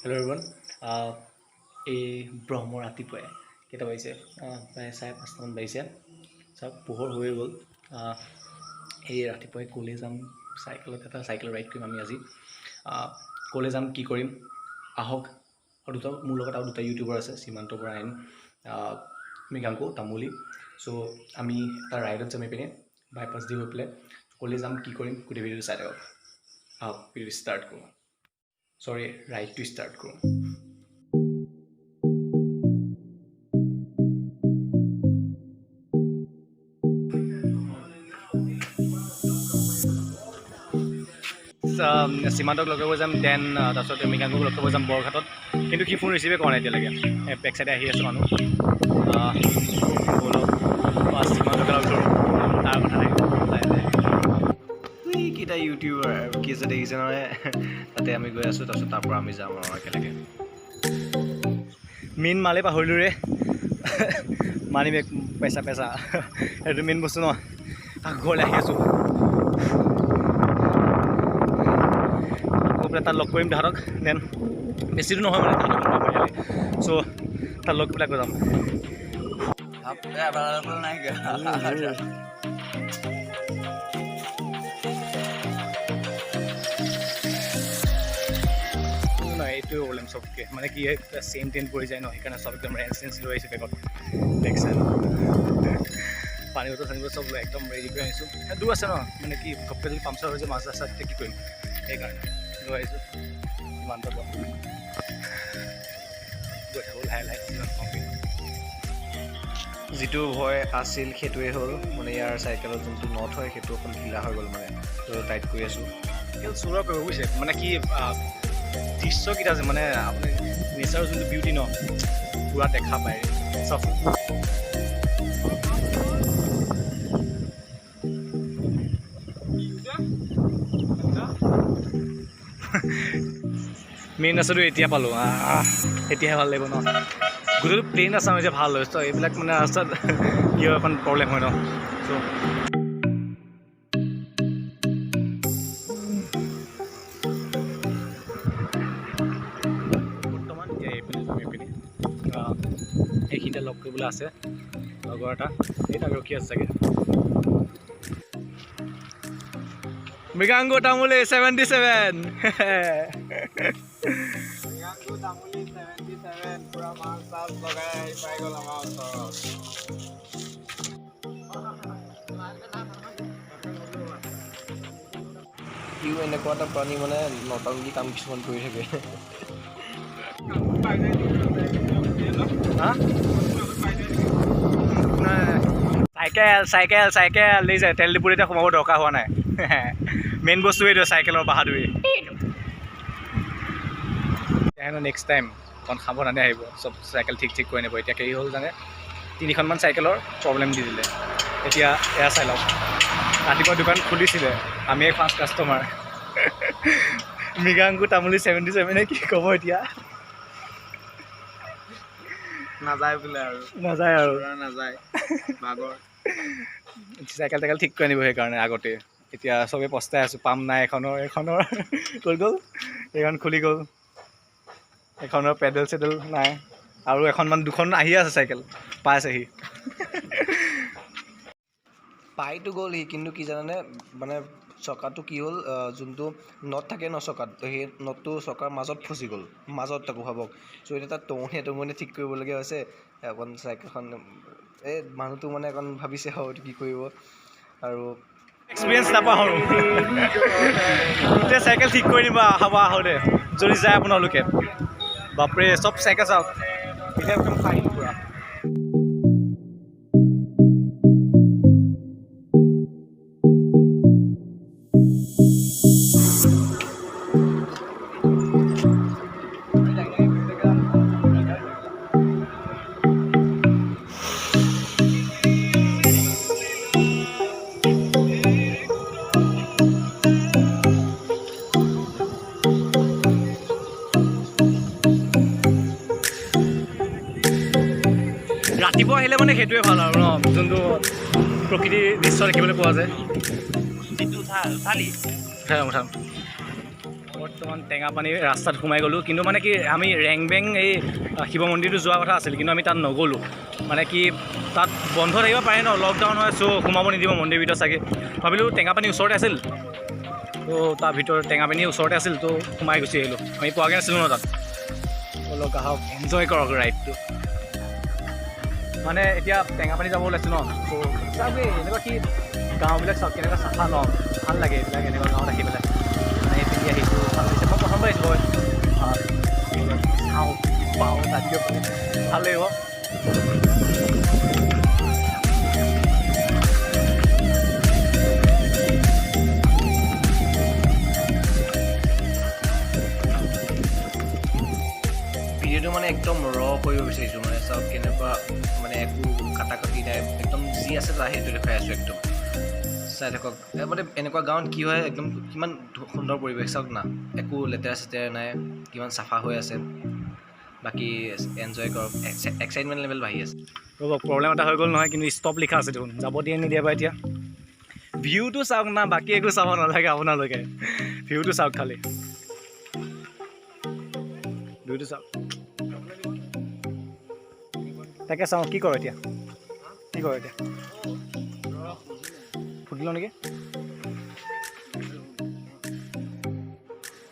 Hello' everyone এই ব্ৰহ্ম ৰাতিপুৱাই কেইটা বাজিছে প্ৰায় 5:30মান বাজিছে চাওক পোহৰ হৈ গ'ল এই ৰাতিপুৱাই কলেজ যাম চাইকেল ৰাইড কৰিম আমি আজি কলেজ যাম কি কৰিম আহক আৰু মোৰ লগত আৰু দুটা ইউটিউবাৰ আছে সীমান্ত বৰা এণ্ড মৃগাংকু তামুলী চ' আমি এটা ৰাইডত যাম পিনে বাইপাছ দি হৈ পেলাই কলেজ যাম কি কৰিম গোটেই ভিডিঅ'টো চাই থাকক আহক ভিডিঅ'টো ষ্টাৰ্ট কৰোঁ Sorry, right to start karo. সীমান্তক লগ কৰিব যাম দেন তাৰপিছত মৃগাংকক লগ কৰিব যাম বৰঘাটত কিন্তু কি ফোন ৰিচিভে কৰা নাই এতিয়ালৈকে বেক চাইডে আহি আছে মানুহ সীমান্তক লগ ধৰোঁ তাৰ কথা নাই কেইটা ইউটিউবাৰ আৰু কি আছে দেখিছে নহয় তাতে আমি গৈ আছোঁ তাৰপিছত তাৰ পৰা আমি যাম আৰু একেলগে মেইন মালে পাহৰিলোঁ ৰে মানি বেগ পেচা সেইটো মেইন বস্তু ন তাক ঘৰলৈ আহি আছোঁ আকৌ পেলাই তাত লগ কৰিম তাহাঁতক দেন বেছি দূৰ নহয় মানে তাহাঁতক চ' তাত লগ পেলাই গৈ যাম এইটোৱে প্ৰব্লেম চবকে মানে কি চেইন টেইন পৰি যায় ন সেইকাৰণে চব একদম ৰেঞ্চ চেঞ্চ লৈ আহিছোঁ বেগত দেখছে পানী বটল চানী বটল চব একদম ৰেডি কৰি আহিছোঁ দূৰ আছে ন মানে কি ঘপকৈ যদি পামচাৰ হৈ যায় মাছ ৰাস্তাত তেতিয়া কি কৰিম সেইকাৰণে লৈ আহিছোঁ ইমান গৈ থাকোঁ লাহে লাহে যিটো ভয় আছিল সেইটোৱে হ'ল মানে ইয়াৰ চাইকেলত যোনটো নট হয় সেইটো অকণ ঢিলা হৈ গ'ল মানে ত' টাইট কৰি আছোঁ চুৰৰ কৰিব বুজিছে মানে কি দৃশ্যকেইটা যে মানে আপুনি নেচাৰৰ যোনটো বিউটি ন পূৰা দেখা পায় চব মেইন ৰাস্তাটো এতিয়া পালোঁ এতিয়াহে ভাল লাগিব ন গোটেইটো প্লেইন ৰাস্তা হৈছে ভাল হৈছে ত' এইবিলাক মানে ৰাস্তাত কি হয় অকণ প্ৰব্লেম হয় ন চ' এইখিনিতে লগ কৰিবলৈ আছে লগৰ এটা এই তাক ৰখি আছে চাগে মৃগাংকু তামুলী 77 পুৰা মাছ চাছ লগাই পাই গ'ল আমাৰ ওচৰত সিও এনেকুৱা এটা প্ৰাণী মানে নটাংগী কাম কিছুমান কৰি থাকে চাইকেল লৈ যায় তেল ডিপুত এতিয়া সোমাব দৰকাৰ হোৱা নাই মেইন বস্তু এইটো চাইকেলৰ বাহাদুৰি নেক্সট টাইম অকণ সাৱধানে আহিব চব চাইকেল ঠিক কৰি নিব এতিয়া কি হ'ল জানে 3খনমান চাইকেলৰ প্ৰব্লেম দি দিলে এতিয়া এয়া চাই লওক ৰাতিপুৱা দোকান খুলিছিলে আমিয়ে ফাৰ্ষ্ট কাষ্টমাৰ মৃগাংকু তামুলী 77 কি ক'ব এতিয়া নাযায় বোলে আৰু নাযায় ভাগৰ চাইকেল ঠিক কৰি আনিব সেইকাৰণে আগতে এতিয়া চবেই পস্তাই আছোঁ পাম নাই এখনৰ কৈ গ'ল এইখন খুলি গ'ল এখনৰ পেডেল চেডেল নাই আৰু দুখন আহি আছে চাইকেল পাইছেহি পাইতো গ'ল সি কিন্তু কি জানানে মানে চকাটো কি হ'ল যোনটো নট থাকে ন চকাত সেই নটটো চকাৰ মাজত ফচি গ'ল মাজত তাকো ভাবক চ' এতিয়া তাত টঙনি ঠিক কৰিবলগীয়া হৈছে অকণ চাইকেলখন এই মানুহটো মানে অকণ ভাবিছে হয়তো কি কৰিব আৰু এক্সপিৰিয়েঞ্চ নাপাওঁ গোটেই চাইকেল ঠিক কৰি নিব আহোঁতে যদি যায় আপোনালোকে বাপৰে চব চাইকেল চাওক এতিয়া একদম ফাইন পূৰা ৰাতিপুৱা আহিলে মানে সেইটোৱে ভাল আৰু ন যোনটো প্ৰকৃতিৰ দৃশ্য দেখিবলৈ পোৱা যায় বৰ্তমান টেঙাপানী ৰাস্তাত সোমাই গ'লোঁ, কিন্তু মানে কি আমি ৰেংবেং এই শিৱ মন্দিৰটো যোৱা কথা আছিল, কিন্তু আমি তাত নগ'লোঁ। মানে কি তাত বন্ধ থাকিব পাৰে ন, লকডাউন হয়, চ' সোমাব নিদিব মন্দিৰ ভিতৰত চাগে। ভাবিলোঁ টেঙাপানী ওচৰতে আছিল, ত' তাৰ ভিতৰত টেঙাপানী ওচৰতে আছিল, ত' সোমাই গুচি আহিলোঁ। আমি পোৱাগৈ নাছিলোঁ ন তাত। অলপ আহক এনজয় কৰক ৰাইডটো। মানে এতিয়া টেঙাপানী যাব ওলাইছোঁ ন, ত' চাওক এনেকুৱা কি গাঁওবিলাক চাওক কেনেকুৱা চাফা ন, ভাল লাগে এইবিলাক এনেকুৱা গাঁৱত আহি পেলাই। মানে পিন্ধি আহিছোঁ, ভাল লাগিছে। মই প্ৰথমবাৰ আহিছোঁ হয়, চাওঁ পাওঁ তাত গৈ পেলাই ভাল লাগিব। ভিডিঅ'টো মানে একদম কৰিব বিচাৰিছোঁ, মানে চাওক কেনেকুৱা মানে একো কাটা কাটি নাই, একদম যি আছে তাৰ সেইটো দেখুৱাই আছোঁ একদম। চাই থাকক মানে এনেকুৱা গাঁৱত কি হয়, একদম কিমান সুন্দৰ পৰিৱেশ চাওক না, একো লেতেৰা চেতেৰা নাই, কিমান চাফা হৈ আছে। বাকী এনজয় কৰক, এক্সাইটমেণ্ট লেভেল বাঢ়ি আছে। ৰ'ব প্ৰব্লেম এটা হৈ গ'ল নহয়, কিন্তু ষ্টপ লিখা আছে দেখোন, যাব দিয়ে নিদিয়ে বা এতিয়া। ভিউটো চাওক না, বাকী একো চাব নালাগে আপোনালোকে, ভিউটো চাওক খালি, ভিউটো চাওক। তাকে চাওঁ কি কৰোঁ এতিয়া, কি কৰোঁ এতিয়া, ফুটিলোঁ নেকি?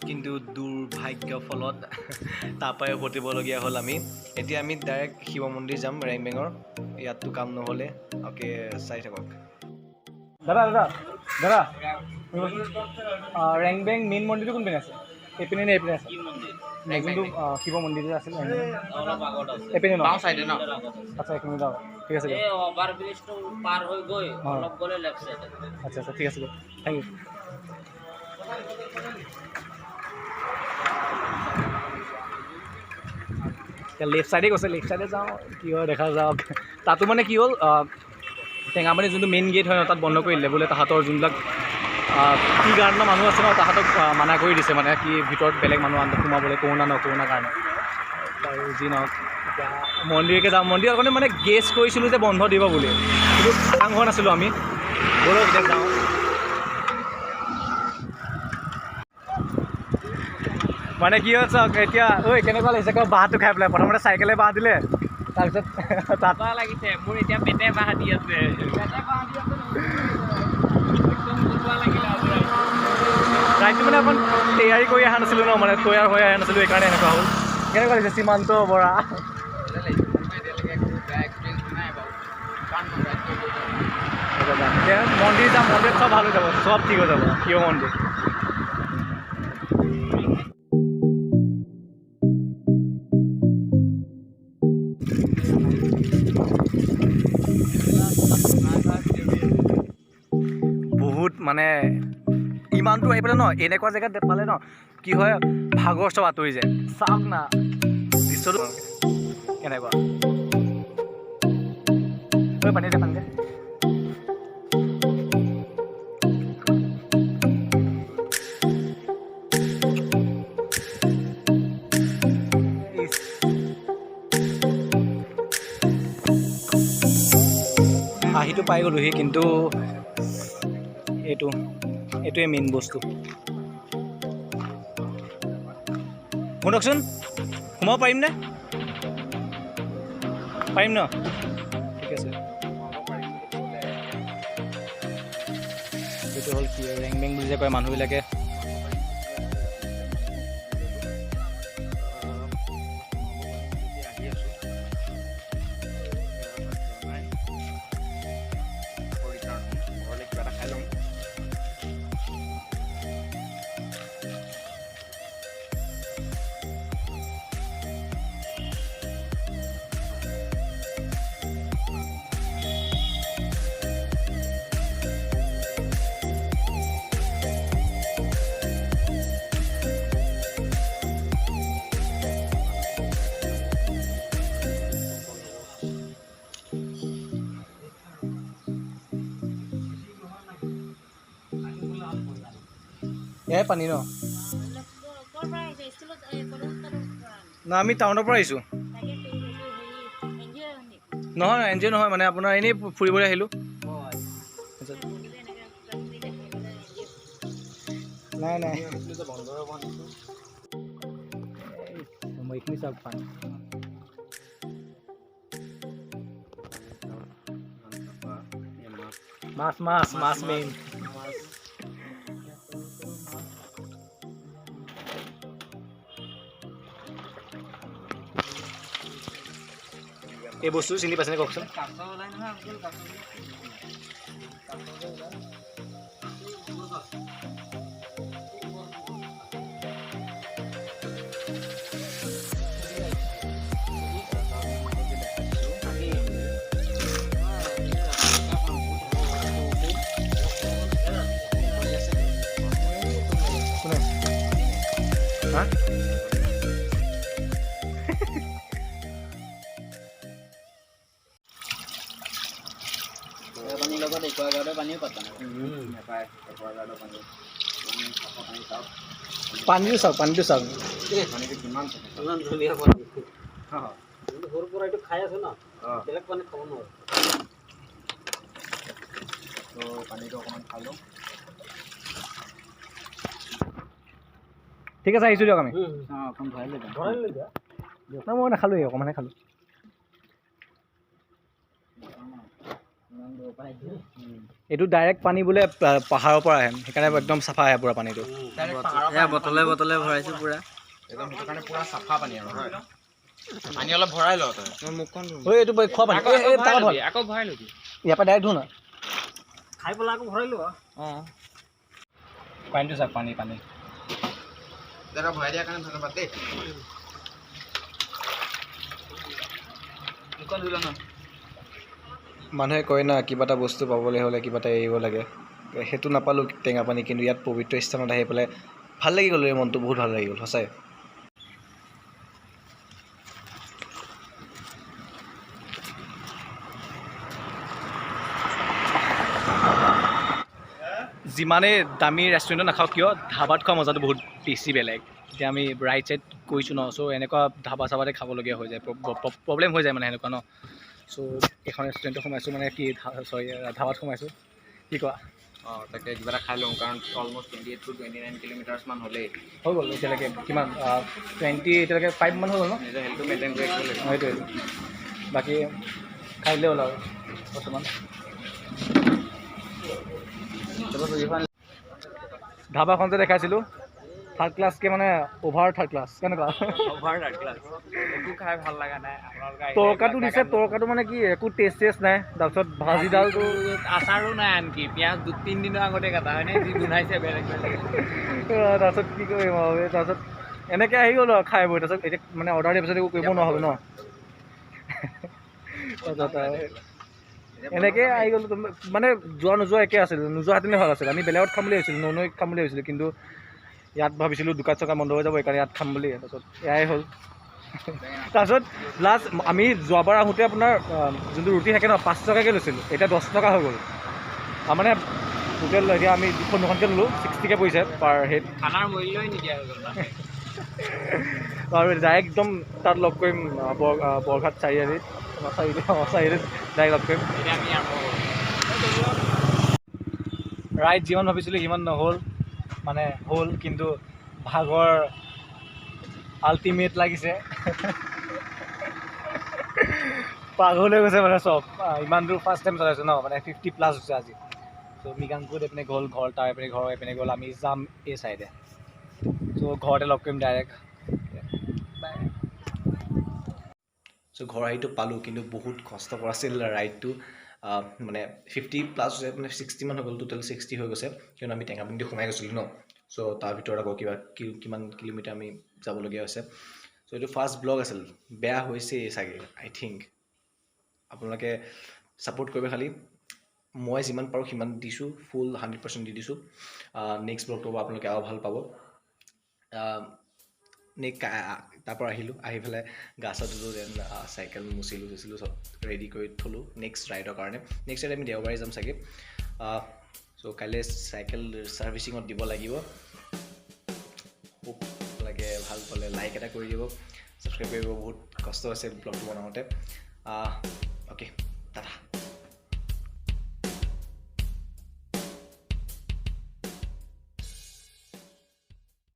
কিন্তু দুৰ্ভাগ্য ফলত তাৰপৰাই উভতিবলগীয়া হ'ল আমি। এতিয়া আমি ডাইৰেক্ট শিৱ মন্দিৰ যাম ৰেংবেঙৰ, ইয়াততো কাম নহ'লে। অ'কে, চাই থাকক। দাদা দাদা দাদা ৰেংবেং মেইন মন্দিৰটো কোনপিনে আছে? এইপিনে নে এইপিনে আছে? যোনটো শিৱ মন্দিৰ যে আছিল এইপিনে ন? আচ্ছা, এইখিনি যাওঁ, ঠিক আছে। আচ্ছা আচ্ছা, ঠিক আছে, থেংক ইউ। লেফ্ট চাইডে গৈছে, লেফ্ট চাইডে যাওঁ, কি হয় দেখা যাওক। তাতো মানে কি হ'ল, টেঙাপানী যোনটো মেইন গেট হয় ন, তাত বন্ধ কৰি দিলে বোলে। তাহাঁতৰ যোনবিলাক কি গাৰ্ডৰ মানুহ আছে ন, তাহাঁতক মানা কৰি দিছে, মানে কি ভিতৰত বেলেগ মানুহ সোমাবলৈ, কৰোণা কাৰণে। আৰু যি নহওক এতিয়া মন্দিৰকে যাওঁ। মন্দিৰ আগতে মানে গেছ কৰিছিলোঁ যে বন্ধ দিব বুলি, কিন্তু খাটাং হোৱা নাছিলোঁ আমি। ব'লক এতিয়া যাওঁ। মানে কি হ'ল চাওক এতিয়া, ঐ কেনেকুৱা লাগিছে আকৌ বাঁহটো খাই পেলাই। প্ৰথমতে চাইকেলে বাঁহ দিলে, তাৰপিছত তাত লাগিছে, মোৰ এতিয়া পেটে বাঁহ দি আছে। ৰাইডটো মানে অকণ তৈয়াৰী কৰি অহা নাছিলোঁ ন, মানে তৈয়াৰ হৈ অহা নাছিলোঁ, সেইকাৰণে এনেকুৱা হ'ল। কেনেকুৱা লাগিছে সীমান্ত বৰা? মন্দিৰ যাম, মন্দিৰত চব ভাল হৈ যাব, চব ঠিক হৈ যাব। শিৱ মন্দিৰ বহুত মানে ইমানটো আহি পেলাই ন, এনেকুৱা জেগাত পালে ন কি হয়, ভাগৰ চব আঁতৰি যায়। চাওক না দৃশ্যটো কেনেকুৱা। পানী দে, পানী দে। আহিটো পাই গ'লোহি, কিন্তু এইটোৱে মেইন বস্তু। শুনকচোন, সোমাব পাৰিমনে? পাৰিম ন? ঠিক আছে। এইটো হ'ল কি ৰেংবেং বুলি যে কয় মানুহবিলাকে। এয়াই পানী ন? না আমি টাউনৰ পৰা আহিছোঁ। নহয় এন জি অ' নহয়, মানে আপোনাৰ এনেই ফুৰিবলৈ আহিলোঁ। নাই এইখিনি চাওক পানী মাছ মাছ মাছ মেইন এই বস্তু চিনি পাইছেনে কওকচোন হা পানীৰ লগত একুৱাগাৰ্ডৰ পানীও পাতা নাপায় একুৱাগাৰ্ডৰ পানী পানীটো চাওক পানীটো কিমান ধুনীয়া পানী সৰুৰ পৰা এইটো খাই আছো ন বেলেগ পানী খাব নোৱাৰো তো পানীটো অকণমান খাই লওঁ ঠিক আছে আহিছোঁ দিয়ক আমি অকণ ভৰাই লৈ নাই মই নাখালোঁহি অকণমানহে খালোঁ এইটো ডাইৰেক্ট পানী বোলে পাহাৰৰ পৰা আহে সেইকাৰণে একদম চাফা আহে পুৰা পানীটো বটলে বটলে ভৰাইছো পুৰা একদম সেইটো কাৰণে পুৰা চাফা পানী আৰু পানী অলপ ভৰাই লওঁ তই মুখখন ঐ এইটো খোৱা পানী আকৌ ভৰাই ল'বি ইয়াৰ পৰা ডাইৰেক্ট ধুও না খাই পেলাই আকৌ ভৰাই লোৱা পানীটো চাওক পানী দাদা ভৰাই দিয়াৰ কাৰণে ধন্যবাদ দেই মুখখন ধুই লওঁ ন মানুহে কয় না কিবা এটা বস্তু পাবলৈ হ'লে কিবা এটা এৰিব লাগে সেইটো নাপালোঁ টেঙা পানী কিন্তু ইয়াত পবিত্ৰ স্থানত আহি পেলাই ভাল লাগি গ'ল এই মনটো বহুত ভাল লাগি গ'ল সঁচাই যিমানেই দামী ৰেষ্টুৰেণ্টত নাখাওঁ কিয় ধাবাত খোৱা মজাটো বহুত বেছি বেলেগ এতিয়া আমি ৰাইট চাইড কৈছোঁ ন চ' এনেকুৱা ধাবা চাবাতে খাবলগীয়া হৈ যায় প্ৰব্লেম হৈ যায় মানে সেনেকুৱা ন চ' এখন ৰেষ্টুৰেণ্টত সোমাইছোঁ মানে কি চৰি ধাবাত সোমাইছোঁ কি কোৱা তাকে কিবা এটা খাই লওঁ কাৰণ অলমষ্ট 28 to 29 কিলোমিটাৰ্ছমান হ'লেই হৈ গ'ল এতিয়ালৈকে কিমান 20 এতিয়ালৈকে 5 মান হৈ গ'ল ন নিজৰ হেল্থটো মেইনটেইন কৰি ৰাখিব লাগিব সেইটোৱে বাকী খাই দিলে হ'ল আৰু বৰ্তমান ধাবাখন যে দেখাইছিলোঁ থাৰ্ড ক্লাছকৈ মানে অভাৰ থাৰ্ড ক্লাছ কেনেকুৱা একো খাই ভাল লগা নাই তৰকাটো দিছে তৰকাটো মানে কি একো টেষ্ট নাই তাৰপিছত ভাজিডালটো আচাৰো নাই আনকি পিঁয়াজ 2-3 দিনৰ আগতে কাটা হয়নে যি গোন্ধাইছে বেলেগ বেলেগ তাৰপিছত কি কৰিম আৰু তাৰপিছত এনেকৈ আহি গ'লো আৰু খাই বৈ তাৰপিছত এতিয়া মানে অৰ্ডাৰ দিয়াৰ পিছত একো কৰিব নোৱাৰা হ'ল ন তাৰপিছত এনেকৈ আহি গ'লো মানে যোৱা নোযোৱা একে আছিল নোযোৱাহেঁতেনে ভাল আছিল আমি বেলেগত খাম বুলি ভাবিছিলোঁ নৈত খাম বুলি ভাবিছিলোঁ কিন্তু ইয়াত ভাবিছিলোঁ দোকান চোকান বন্ধ হৈ যাব সেইকাৰণে ইয়াত খাম বুলি তাৰপিছত এয়াই হ'ল তাৰপিছত লাষ্ট আমি যোৱাবাৰ আহোঁতে আপোনাৰ যোনটো ৰুটি থাকে ন 5 টকাকৈ লৈছিলোঁ এতিয়া 10 টকা হৈ গ'ল তাৰমানে টোটেল এতিয়া আমি দুখনকৈ ল'লোঁ 60কৈ পৰিছে পাৰ হেড খানাৰ মূল্যই নিদিয়া হৈ গ'ল আৰু ডাইৰেক্ট একদম তাত লগ কৰিম বৰঘাট চাৰিআলিত ডাইৰেক্ট লগ কৰিম এতিয়া আমি আৰম্ভ কৰোঁ ৰাইড যিমান ভাবিছিলোঁ সিমান নহ'ল মানে হ'ল কিন্তু ভাগৰ আল্টিমেট লাগিছে পাগল হৈ গৈছে মানে চব ইমান দূৰ ফাৰ্ষ্ট টাইম চলাইছোঁ ন মানে 50+ হৈছে আজি চ' মৃগাংকুত এইপিনে গ'ল ঘৰ তাৰ এইপিনে ঘৰ এইপিনে গ'ল আমি যাম এই চাইডে চ' ঘৰতে লগ কৰিম ডাইৰেক্ট চ' ঘৰ আহিটো পালোঁ কিন্তু বহুত কষ্টকৰ আছিল ৰাইডটো মানে 50+ হৈছে মানে 60 মান হৈ গ'ল টোটেল 60 হৈ গৈছে কিয়নো আমি টেঙাপুঙিতে সোমাই গৈছিলোঁ ন চ' তাৰ ভিতৰত আকৌ কিমান কিলোমিটাৰ আমি যাবলগীয়া হৈছে চ' এইটো ফাৰ্ষ্ট ব্লগ আছিল বেয়া হৈছে চাগে আই থিংক আপোনালোকে ছাপোৰ্ট কৰিব খালি মই যিমান পাৰোঁ সিমান দিছোঁ ফুল 100% দি দিছোঁ নেক্সট ব্লগটো আপোনালোকে আৰু ভাল পাব তাৰ পৰা আহিলোঁ আহি পেলাই গা চা ধুলোঁ দেন চাইকেল মুচিলোঁ চব ৰেডি কৰি থ'লোঁ নেক্সট ৰাইডৰ কাৰণে নেক্সট ৰাইড আমি দেওবাৰে যাম চাগে চ' কাইলৈ চাইকেল ছাৰ্ভিচিঙত দিব লাগিব খুব লাগে ভাল পালে লাইক এটা কৰি দিব ছাবস্ক্ৰাইব কৰিব বহুত কষ্ট হৈছে ব্লগটো বনাওঁতে অ'কে টাটা